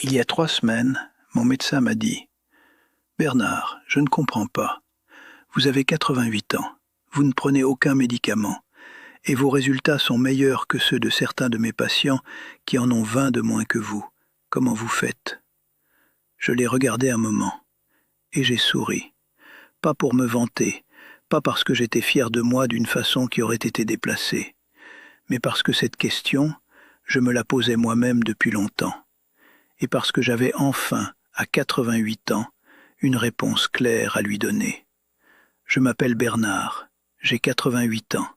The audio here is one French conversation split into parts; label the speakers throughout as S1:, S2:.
S1: Il y a 3 semaines, mon médecin m'a dit « Bernard, je ne comprends pas. Vous avez 88 ans, vous ne prenez aucun médicament, et vos résultats sont meilleurs que ceux de certains de mes patients qui en ont 20 de moins que vous. Comment vous faites ?» Je l'ai regardé un moment, et j'ai souri. Pas pour me vanter, pas parce que j'étais fier de moi d'une façon qui aurait été déplacée, mais parce que cette question, je me la posais moi-même depuis longtemps. Et parce que j'avais enfin, à 88 ans, une réponse claire à lui donner. Je m'appelle Bernard, j'ai 88 ans.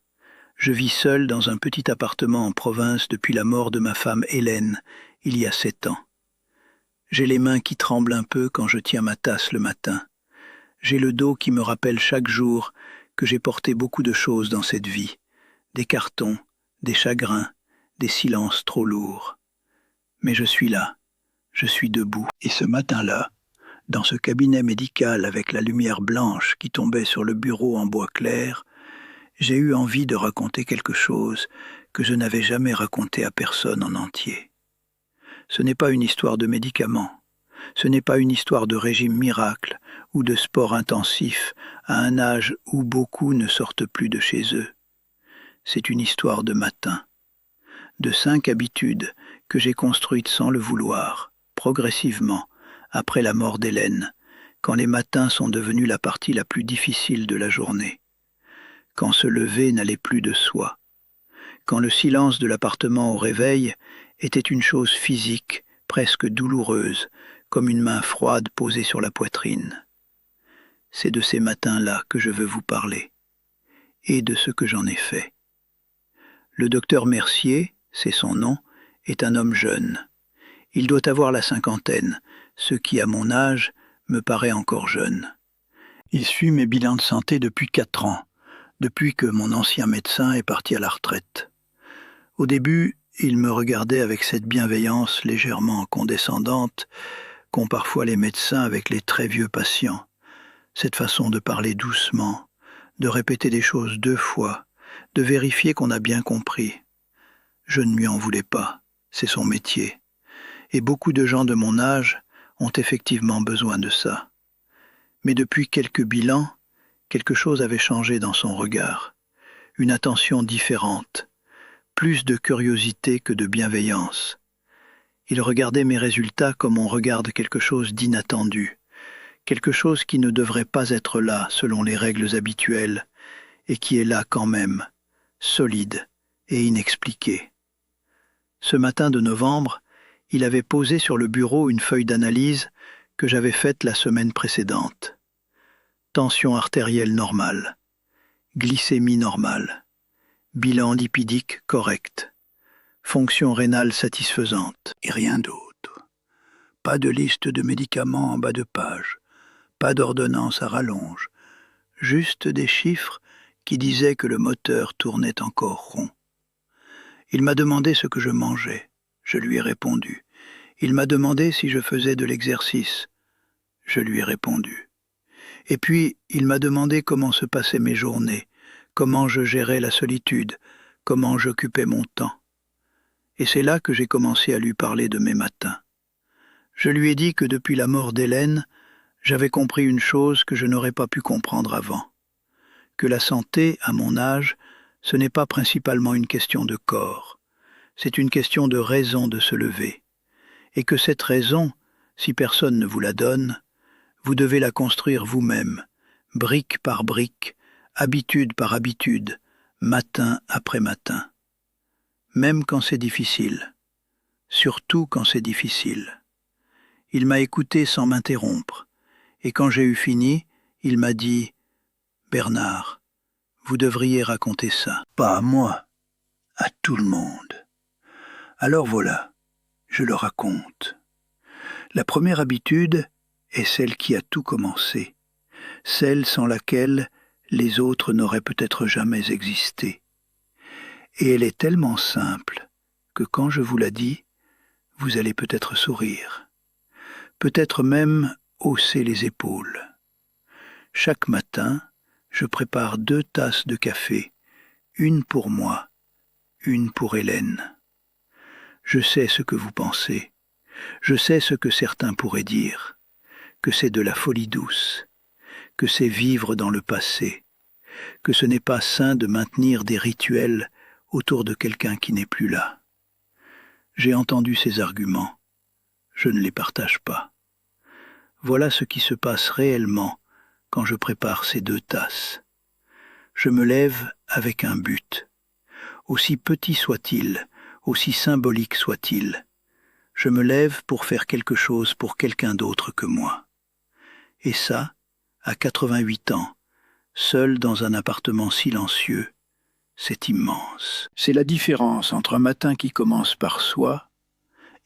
S1: Je vis seul dans un petit appartement en province depuis la mort de ma femme Hélène, il y a 7 ans. J'ai les mains qui tremblent un peu quand je tiens ma tasse le matin. J'ai le dos qui me rappelle chaque jour que j'ai porté beaucoup de choses dans cette vie. Des cartons, des chagrins, des silences trop lourds. Mais je suis là. Je suis debout. Et ce matin-là, dans ce cabinet médical avec la lumière blanche qui tombait sur le bureau en bois clair, j'ai eu envie de raconter quelque chose que je n'avais jamais raconté à personne en entier. Ce n'est pas une histoire de médicaments. Ce n'est pas une histoire de régime miracle ou de sport intensif à un âge où beaucoup ne sortent plus de chez eux. C'est une histoire de matin, de 5 habitudes que j'ai construites sans le vouloir, progressivement, après la mort d'Hélène, quand les matins sont devenus la partie la plus difficile de la journée, quand se lever n'allait plus de soi, quand le silence de l'appartement au réveil était une chose physique, presque douloureuse, comme une main froide posée sur la poitrine. C'est de ces matins-là que je veux vous parler, et de ce que j'en ai fait. Le docteur Mercier, c'est son nom, est un homme jeune. Il doit avoir la 50aine, ce qui, à mon âge, me paraît encore jeune. Il suit mes bilans de santé depuis 4 ans, depuis que mon ancien médecin est parti à la retraite. Au début, il me regardait avec cette bienveillance légèrement condescendante qu'ont parfois les médecins avec les très vieux patients. Cette façon de parler doucement, de répéter des choses 2 fois, de vérifier qu'on a bien compris. Je ne lui en voulais pas, c'est son métier. Et beaucoup de gens de mon âge ont effectivement besoin de ça. Mais depuis quelques bilans, quelque chose avait changé dans son regard. Une attention différente, plus de curiosité que de bienveillance. Il regardait mes résultats comme on regarde quelque chose d'inattendu, quelque chose qui ne devrait pas être là selon les règles habituelles, et qui est là quand même, solide et inexpliqué. Ce matin de novembre, il avait posé sur le bureau une feuille d'analyse que j'avais faite la semaine précédente. Tension artérielle normale, glycémie normale, bilan lipidique correct, fonction rénale satisfaisante et rien d'autre. Pas de liste de médicaments en bas de page, pas d'ordonnance à rallonge, juste des chiffres qui disaient que le moteur tournait encore rond. Il m'a demandé ce que je mangeais. Je lui ai répondu. Il m'a demandé si je faisais de l'exercice. Je lui ai répondu. Et puis, il m'a demandé comment se passaient mes journées, comment je gérais la solitude, comment j'occupais mon temps. Et c'est là que j'ai commencé à lui parler de mes matins. Je lui ai dit que depuis la mort d'Hélène, j'avais compris une chose que je n'aurais pas pu comprendre avant. Que la santé, à mon âge, ce n'est pas principalement une question de corps. C'est une question de raison de se lever. Et que cette raison, si personne ne vous la donne, vous devez la construire vous-même, brique par brique, habitude par habitude, matin après matin. Même quand c'est difficile. Surtout quand c'est difficile. Il m'a écouté sans m'interrompre. Et quand j'ai eu fini, il m'a dit « Bernard, vous devriez raconter ça. Pas à moi, à tout le monde. » Alors voilà, je le raconte. La première habitude est celle qui a tout commencé, celle sans laquelle les autres n'auraient peut-être jamais existé. Et elle est tellement simple que quand je vous la dis, vous allez peut-être sourire, peut-être même hausser les épaules. Chaque matin, je prépare 2 tasses de café, une pour moi, une pour Hélène. Je sais ce que vous pensez. Je sais ce que certains pourraient dire, que c'est de la folie douce, que c'est vivre dans le passé, que ce n'est pas sain de maintenir des rituels autour de quelqu'un qui n'est plus là. J'ai entendu ces arguments, je ne les partage pas. Voilà ce qui se passe réellement quand je prépare ces 2 tasses. Je me lève avec un but. Aussi petit soit-il, aussi symbolique soit-il, je me lève pour faire quelque chose pour quelqu'un d'autre que moi. Et ça, à 88 ans, seul dans un appartement silencieux, c'est immense. C'est la différence entre un matin qui commence par soi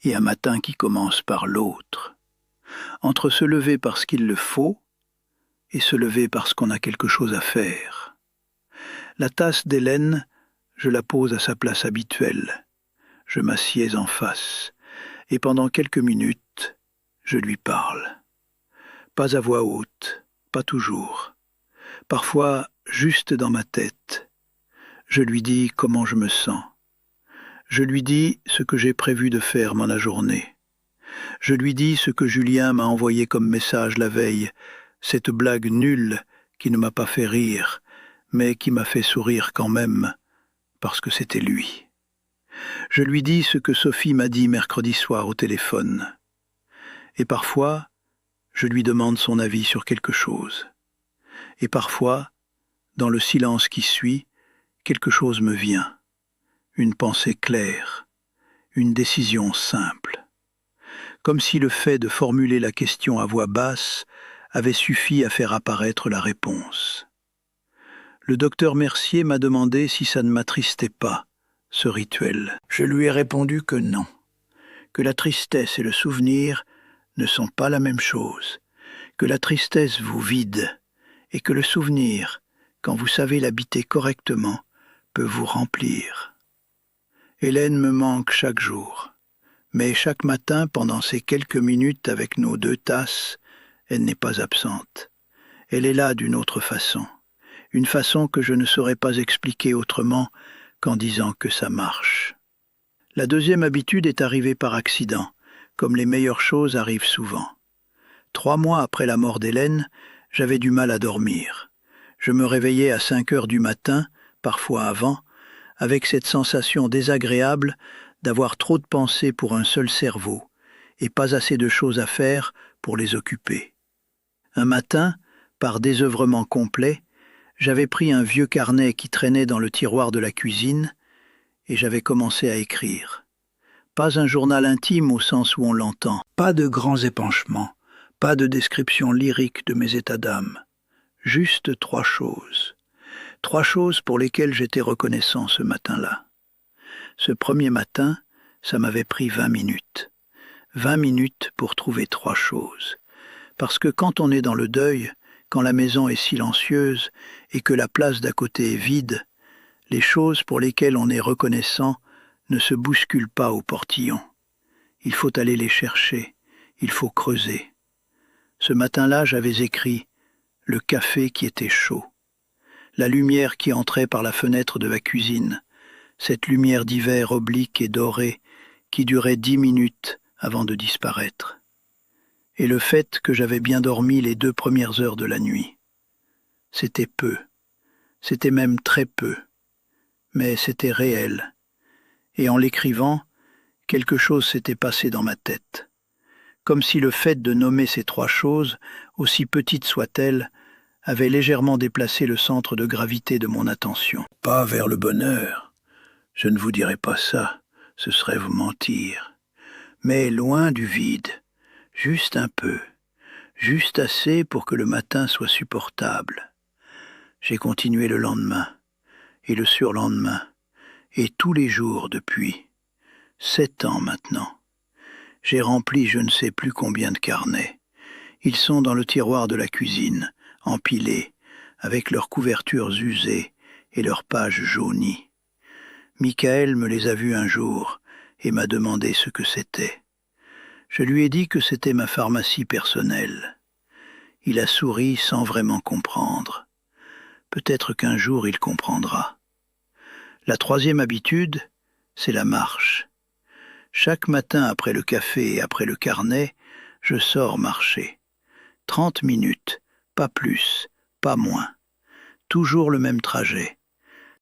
S1: et un matin qui commence par l'autre. Entre se lever parce qu'il le faut et se lever parce qu'on a quelque chose à faire. La tasse d'Hélène, je la pose à sa place habituelle. Je m'assieds en face, et pendant quelques minutes, je lui parle. Pas à voix haute, pas toujours. Parfois, juste dans ma tête. Je lui dis comment je me sens. Je lui dis ce que j'ai prévu de faire dans la journée. Je lui dis ce que Julien m'a envoyé comme message la veille, cette blague nulle qui ne m'a pas fait rire, mais qui m'a fait sourire quand même, parce que c'était lui. Je lui dis ce que Sophie m'a dit mercredi soir au téléphone. Et parfois, je lui demande son avis sur quelque chose. Et parfois, dans le silence qui suit, quelque chose me vient. Une pensée claire, une décision simple. Comme si le fait de formuler la question à voix basse avait suffi à faire apparaître la réponse. Le docteur Mercier m'a demandé si ça ne m'attristait pas, ce rituel. Je lui ai répondu que non, que la tristesse et le souvenir ne sont pas la même chose, que la tristesse vous vide et que le souvenir, quand vous savez l'habiter correctement, peut vous remplir. Hélène me manque chaque jour, mais chaque matin, pendant ces quelques minutes avec nos 2 tasses, elle n'est pas absente. Elle est là d'une autre façon, une façon que je ne saurais pas expliquer autrement qu'en disant que ça marche. La 2e habitude est arrivée par accident, comme les meilleures choses arrivent souvent. 3 mois après la mort d'Hélène, j'avais du mal à dormir. Je me réveillais à 5 heures du matin, parfois avant, avec cette sensation désagréable d'avoir trop de pensées pour un seul cerveau et pas assez de choses à faire pour les occuper. Un matin, par désœuvrement complet, j'avais pris un vieux carnet qui traînait dans le tiroir de la cuisine et j'avais commencé à écrire. Pas un journal intime au sens où on l'entend, pas de grands épanchements, pas de description lyrique de mes états d'âme. Juste 3 choses. 3 choses pour lesquelles j'étais reconnaissant ce matin-là. Ce premier matin, ça m'avait pris 20 minutes. 20 minutes pour trouver 3 choses. Parce que quand on est dans le deuil, quand la maison est silencieuse et que la place d'à côté est vide, les choses pour lesquelles on est reconnaissant ne se bousculent pas au portillon. Il faut aller les chercher, il faut creuser. Ce matin-là, j'avais écrit « Le café qui était chaud ». La lumière qui entrait par la fenêtre de la cuisine, cette lumière d'hiver oblique et dorée qui durait 10 minutes avant de disparaître. Et le fait que j'avais bien dormi les 2 premières heures de la nuit. C'était peu, c'était même très peu, mais c'était réel. Et en l'écrivant, quelque chose s'était passé dans ma tête. Comme si le fait de nommer ces 3 choses, aussi petites soient-elles, avait légèrement déplacé le centre de gravité de mon attention. Pas vers le bonheur, je ne vous dirai pas ça, ce serait vous mentir, mais loin du vide, juste un peu, juste assez pour que le matin soit supportable. J'ai continué le lendemain, et le surlendemain, et tous les jours depuis. 7 ans maintenant. J'ai rempli je ne sais plus combien de carnets. Ils sont dans le tiroir de la cuisine, empilés, avec leurs couvertures usées et leurs pages jaunies. Michael me les a vus un jour et m'a demandé ce que c'était. Je lui ai dit que c'était ma pharmacie personnelle. Il a souri sans vraiment comprendre. Peut-être qu'un jour il comprendra. La 3e habitude, c'est la marche. Chaque matin après le café et après le carnet, je sors marcher. 30 minutes, pas plus, pas moins. Toujours le même trajet.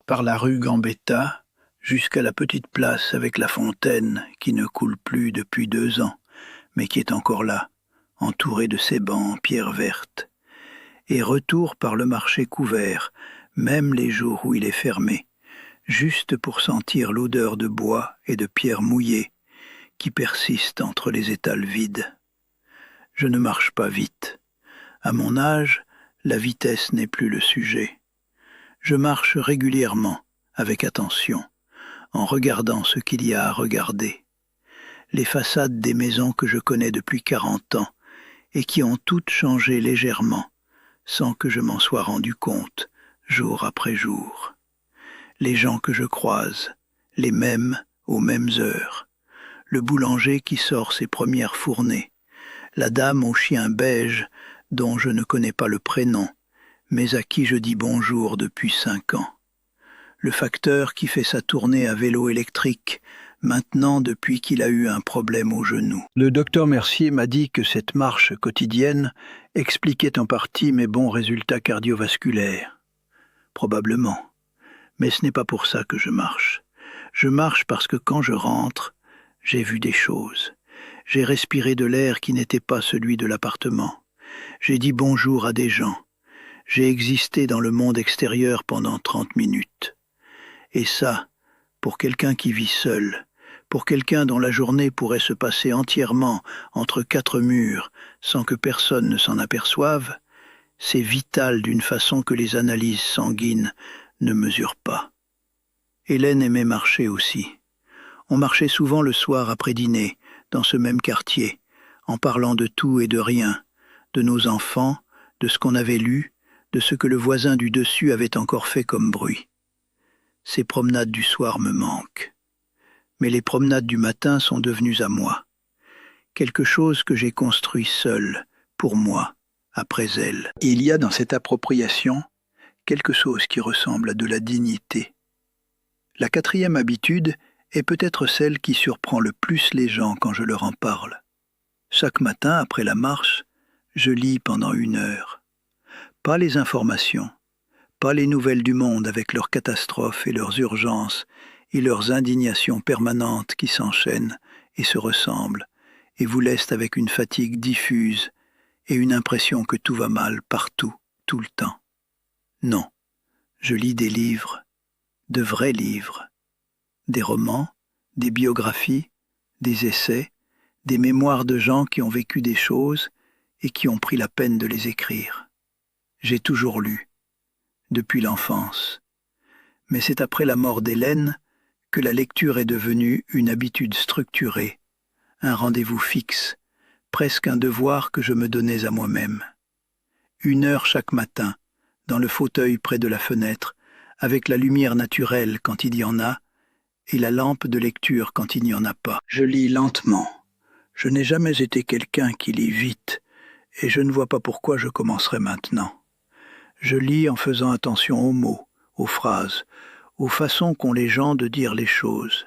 S1: Par la rue Gambetta, jusqu'à la petite place avec la fontaine qui ne coule plus depuis 2 ans, mais qui est encore là, entourée de ses bancs en pierre verte. Et retour par le marché couvert, même les jours où il est fermé, juste pour sentir l'odeur de bois et de pierre mouillée qui persiste entre les étals vides. Je ne marche pas vite. À mon âge, la vitesse n'est plus le sujet. Je marche régulièrement, avec attention, en regardant ce qu'il y a à regarder. Les façades des maisons que je connais depuis 40 ans et qui ont toutes changé légèrement, sans que je m'en sois rendu compte, jour après jour. Les gens que je croise, les mêmes aux mêmes heures. Le boulanger qui sort ses premières fournées, la dame au chien beige dont je ne connais pas le prénom, mais à qui je dis bonjour depuis 5 ans. Le facteur qui fait sa tournée à vélo électrique, maintenant depuis qu'il a eu un problème au genou. Le docteur Mercier m'a dit que cette marche quotidienne expliquait en partie mes bons résultats cardiovasculaires. Probablement. Mais ce n'est pas pour ça que je marche. Je marche parce que quand je rentre, j'ai vu des choses. J'ai respiré de l'air qui n'était pas celui de l'appartement. J'ai dit bonjour à des gens. J'ai existé dans le monde extérieur pendant 30 minutes. Et ça, pour quelqu'un qui vit seul, pour quelqu'un dont la journée pourrait se passer entièrement entre 4 murs sans que personne ne s'en aperçoive, c'est vital d'une façon que les analyses sanguines ne mesurent pas. Hélène aimait marcher aussi. On marchait souvent le soir après dîner, dans ce même quartier, en parlant de tout et de rien, de nos enfants, de ce qu'on avait lu, de ce que le voisin du dessus avait encore fait comme bruit. Ces promenades du soir me manquent. Mais les promenades du matin sont devenues à moi. Quelque chose que j'ai construit seul, pour moi, après elle. Et il y a dans cette appropriation quelque chose qui ressemble à de la dignité. La 4e habitude est peut-être celle qui surprend le plus les gens quand je leur en parle. Chaque matin, après la marche, je lis pendant 1 heure. Pas les informations, pas les nouvelles du monde avec leurs catastrophes et leurs urgences et leurs indignations permanentes qui s'enchaînent et se ressemblent et vous laissent avec une fatigue diffuse et une impression que tout va mal partout, tout le temps. Non, je lis des livres, de vrais livres, des romans, des biographies, des essais, des mémoires de gens qui ont vécu des choses et qui ont pris la peine de les écrire. J'ai toujours lu, depuis l'enfance. Mais c'est après la mort d'Hélène que la lecture est devenue une habitude structurée, un rendez-vous fixe, presque un devoir que je me donnais à moi-même. 1 heure chaque matin, dans le fauteuil près de la fenêtre, avec la lumière naturelle quand il y en a, et la lampe de lecture quand il n'y en a pas. Je lis lentement. Je n'ai jamais été quelqu'un qui lit vite, et je ne vois pas pourquoi je commencerai maintenant. Je lis en faisant attention aux mots, aux phrases, aux façons qu'ont les gens de dire les choses.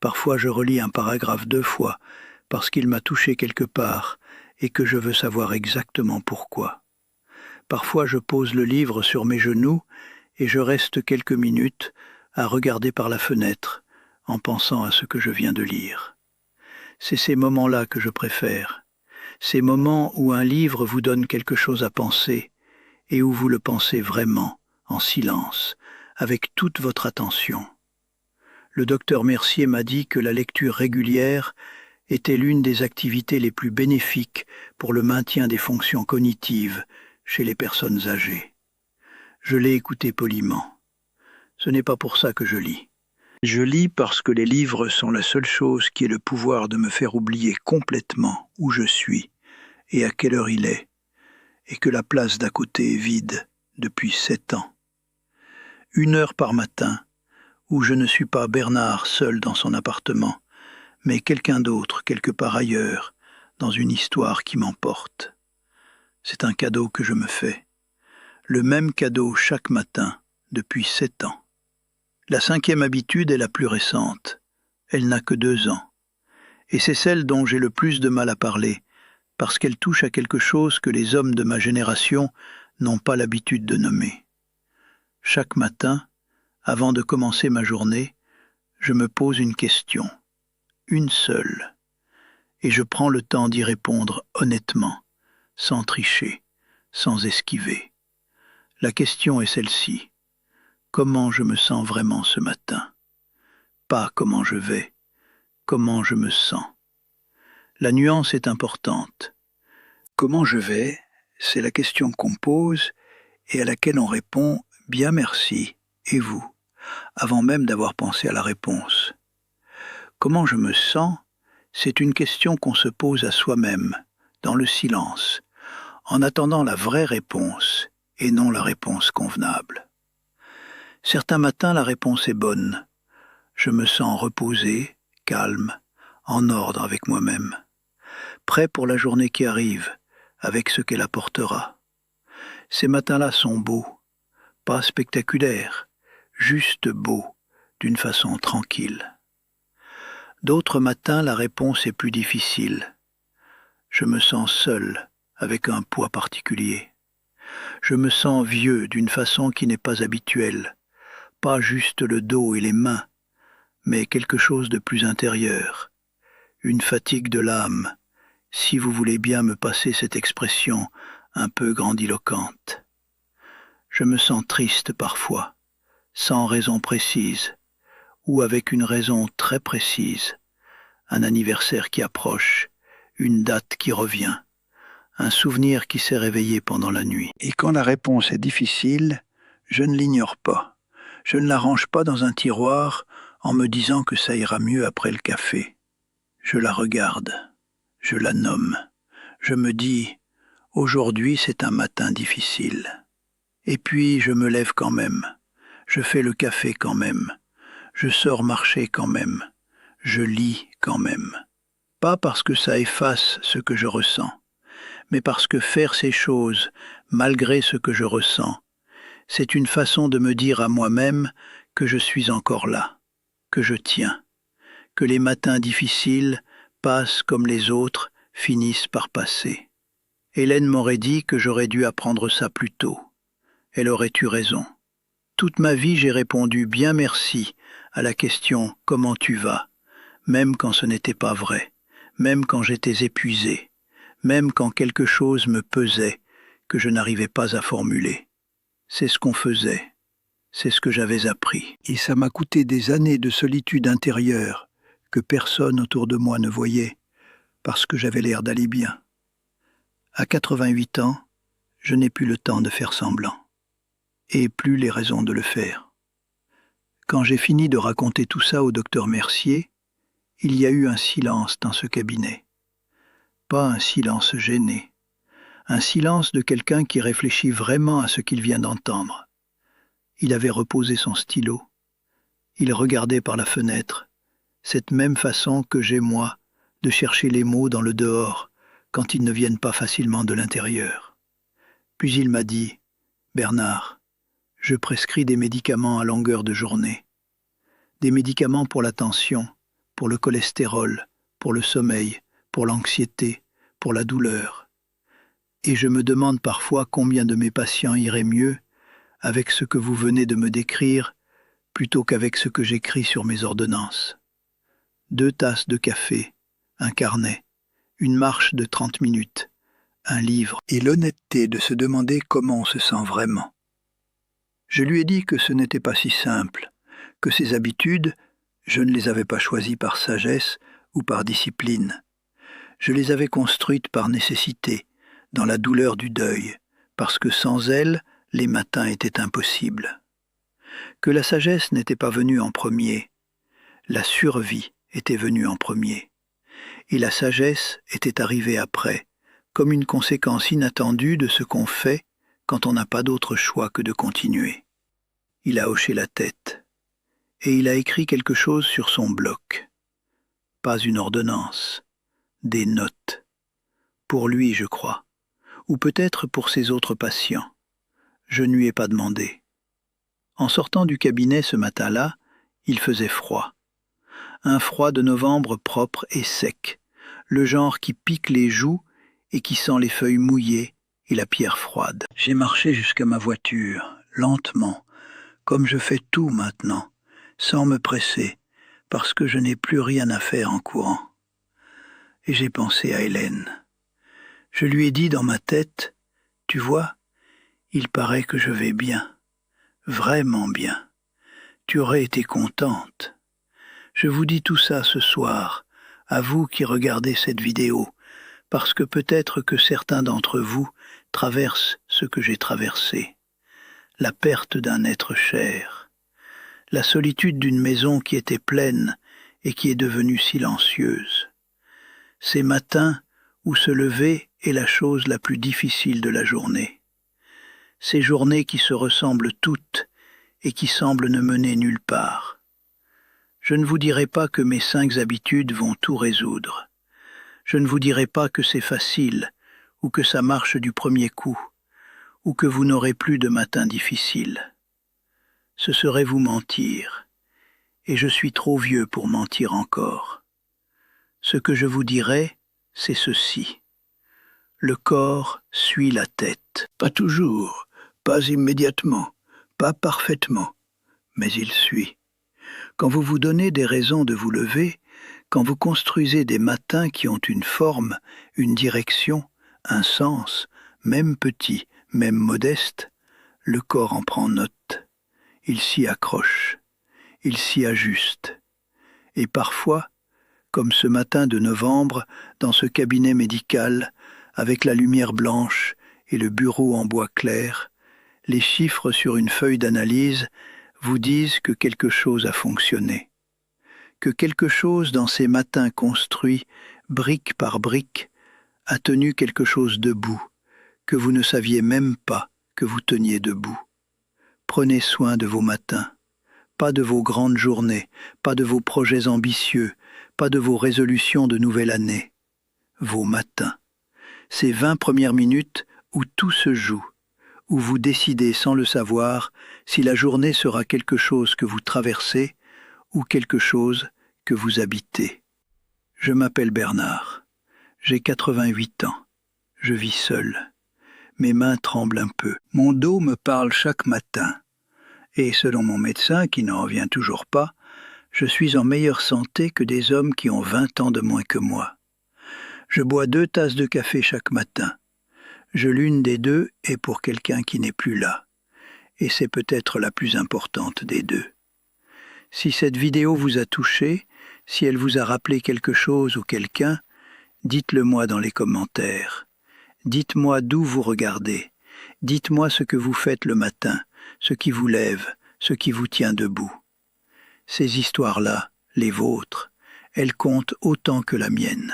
S1: Parfois je relis un paragraphe 2 fois, parce qu'il m'a touché quelque part, et que je veux savoir exactement pourquoi. Parfois je pose le livre sur mes genoux, et je reste quelques minutes à regarder par la fenêtre, en pensant à ce que je viens de lire. C'est ces moments-là que je préfère, ces moments où un livre vous donne quelque chose à penser, et où vous le pensez vraiment, en silence, avec toute votre attention. Le docteur Mercier m'a dit que la lecture régulière était l'une des activités les plus bénéfiques pour le maintien des fonctions cognitives chez les personnes âgées. Je l'ai écouté poliment. Ce n'est pas pour ça que je lis. Je lis parce que les livres sont la seule chose qui ait le pouvoir de me faire oublier complètement où je suis et à quelle heure il est, et que la place d'à côté est vide depuis 7 ans. 1 heure par matin, où je ne suis pas Bernard seul dans son appartement, mais quelqu'un d'autre quelque part ailleurs, dans une histoire qui m'emporte. C'est un cadeau que je me fais. Le même cadeau chaque matin, depuis 7 ans. La 5e habitude est la plus récente. Elle n'a que 2 ans. Et c'est celle dont j'ai le plus de mal à parler, parce qu'elle touche à quelque chose que les hommes de ma génération n'ont pas l'habitude de nommer. Chaque matin, avant de commencer ma journée, je me pose une question, une seule, et je prends le temps d'y répondre honnêtement, sans tricher, sans esquiver. La question est celle-ci. Comment je me sens vraiment ce matin? Pas comment je vais, comment je me sens. La nuance est importante. Comment je vais, c'est la question qu'on pose et à laquelle on répond « bien merci » et vous, avant même d'avoir pensé à la réponse. Comment je me sens, c'est une question qu'on se pose à soi-même, dans le silence, en attendant la vraie réponse et non la réponse convenable. Certains matins, la réponse est bonne. Je me sens reposé, calme, en ordre avec moi-même, prêt pour la journée qui arrive, avec ce qu'elle apportera. Ces matins-là sont beaux, pas spectaculaires, juste beaux, d'une façon tranquille. D'autres matins, la réponse est plus difficile. Je me sens seul, avec un poids particulier. Je me sens vieux d'une façon qui n'est pas habituelle, pas juste le dos et les mains, mais quelque chose de plus intérieur, une fatigue de l'âme, si vous voulez bien me passer cette expression un peu grandiloquente. Je me sens triste parfois, sans raison précise, ou avec une raison très précise, un anniversaire qui approche, une date qui revient, un souvenir qui s'est réveillé pendant la nuit. Et quand la réponse est difficile, je ne l'ignore pas. Je ne la range pas dans un tiroir en me disant que ça ira mieux après le café. Je la regarde, je la nomme. Je me dis, aujourd'hui c'est un matin difficile. Et puis je me lève quand même. Je fais le café quand même. Je sors marcher quand même. Je lis quand même. Pas parce que ça efface ce que je ressens, mais parce que faire ces choses, malgré ce que je ressens, c'est une façon de me dire à moi-même que je suis encore là, que je tiens, que les matins difficiles passent comme les autres, finissent par passer. Hélène m'aurait dit que j'aurais dû apprendre ça plus tôt. Elle aurait eu raison. Toute ma vie, j'ai répondu bien merci à la question « Comment tu vas ?», même quand ce n'était pas vrai, même quand j'étais épuisé, même quand quelque chose me pesait que je n'arrivais pas à formuler. C'est ce qu'on faisait, c'est ce que j'avais appris. Et ça m'a coûté des années de solitude intérieure que personne autour de moi ne voyait, parce que j'avais l'air d'aller bien. À 88 ans, je n'ai plus le temps de faire semblant, et plus les raisons de le faire. Quand j'ai fini de raconter tout ça au docteur Mercier, il y a eu un silence dans ce cabinet. Pas un silence gêné, un silence de quelqu'un qui réfléchit vraiment à ce qu'il vient d'entendre. Il avait reposé son stylo. Il regardait par la fenêtre, cette même façon que j'ai, moi, de chercher les mots dans le dehors quand ils ne viennent pas facilement de l'intérieur. Puis il m'a dit « Bernard, je prescris des médicaments à longueur de journée. Des médicaments pour la tension, pour le cholestérol, pour le sommeil, pour l'anxiété, pour la douleur. Et je me demande parfois combien de mes patients iraient mieux avec ce que vous venez de me décrire plutôt qu'avec ce que j'écris sur mes ordonnances. 2 tasses de café, un carnet, une marche de 30 minutes, un livre et l'honnêteté de se demander comment on se sent vraiment. Je lui ai dit que ce n'était pas si simple, que ces habitudes, je ne les avais pas choisies par sagesse ou par discipline. Je les avais construites par nécessité, dans la douleur du deuil, parce que sans elles, les matins étaient impossibles. Que la sagesse n'était pas venue en premier, la survie était venue en premier, et la sagesse était arrivée après, comme une conséquence inattendue de ce qu'on fait quand on n'a pas d'autre choix que de continuer. Il a hoché la tête, et il a écrit quelque chose sur son bloc. Pas une ordonnance, des notes. Pour lui, je crois, ou peut-être pour ses autres patients. Je ne lui ai pas demandé. En sortant du cabinet ce matin-là, il faisait froid. Un froid de novembre propre et sec, le genre qui pique les joues et qui sent les feuilles mouillées et la pierre froide. J'ai marché jusqu'à ma voiture, lentement, comme je fais tout maintenant, sans me presser, parce que je n'ai plus rien à faire en courant. Et j'ai pensé à Hélène. Je lui ai dit dans ma tête, « Tu vois, il paraît que je vais bien, vraiment bien. Tu aurais été contente. » Je vous dis tout ça ce soir, à vous qui regardez cette vidéo, parce que peut-être que certains d'entre vous traversent ce que j'ai traversé. La perte d'un être cher, la solitude d'une maison qui était pleine et qui est devenue silencieuse. Ces matins où se lever est la chose la plus difficile de la journée. Ces journées qui se ressemblent toutes et qui semblent ne mener nulle part. Je ne vous dirai pas que mes 5 habitudes vont tout résoudre. Je ne vous dirai pas que c'est facile, ou que ça marche du premier coup, ou que vous n'aurez plus de matins difficiles. Ce serait vous mentir, et je suis trop vieux pour mentir encore. Ce que je vous dirai, c'est ceci. Le corps suit la tête. Pas toujours, pas immédiatement, pas parfaitement, mais il suit. Quand vous vous donnez des raisons de vous lever, quand vous construisez des matins qui ont une forme, une direction, un sens, même petit, même modeste, le corps en prend note. Il s'y accroche, il s'y ajuste. Et parfois, comme ce matin de novembre, dans ce cabinet médical, avec la lumière blanche et le bureau en bois clair, les chiffres sur une feuille d'analyse vous disent que quelque chose a fonctionné, que quelque chose dans ces matins construits, brique par brique, a tenu quelque chose debout, que vous ne saviez même pas que vous teniez debout. Prenez soin de vos matins, pas de vos grandes journées, pas de vos projets ambitieux, pas de vos résolutions de nouvelle année. Vos matins, ces 20 premières minutes où tout se joue, où vous décidez sans le savoir si la journée sera quelque chose que vous traversez ou quelque chose que vous habitez. Je m'appelle Bernard, j'ai 88 ans, je vis seul. Mes mains tremblent un peu, mon dos me parle chaque matin. Et selon mon médecin, qui n'en revient toujours pas, je suis en meilleure santé que des hommes qui ont 20 ans de moins que moi. Je bois 2 tasses de café chaque matin. L'une des 2 est pour quelqu'un qui n'est plus là. Et c'est peut-être la plus importante des 2. Si cette vidéo vous a touché, si elle vous a rappelé quelque chose ou quelqu'un, dites-le moi dans les commentaires. Dites-moi d'où vous regardez. Dites-moi ce que vous faites le matin, ce qui vous lève, ce qui vous tient debout. Ces histoires-là, les vôtres, elles comptent autant que la mienne.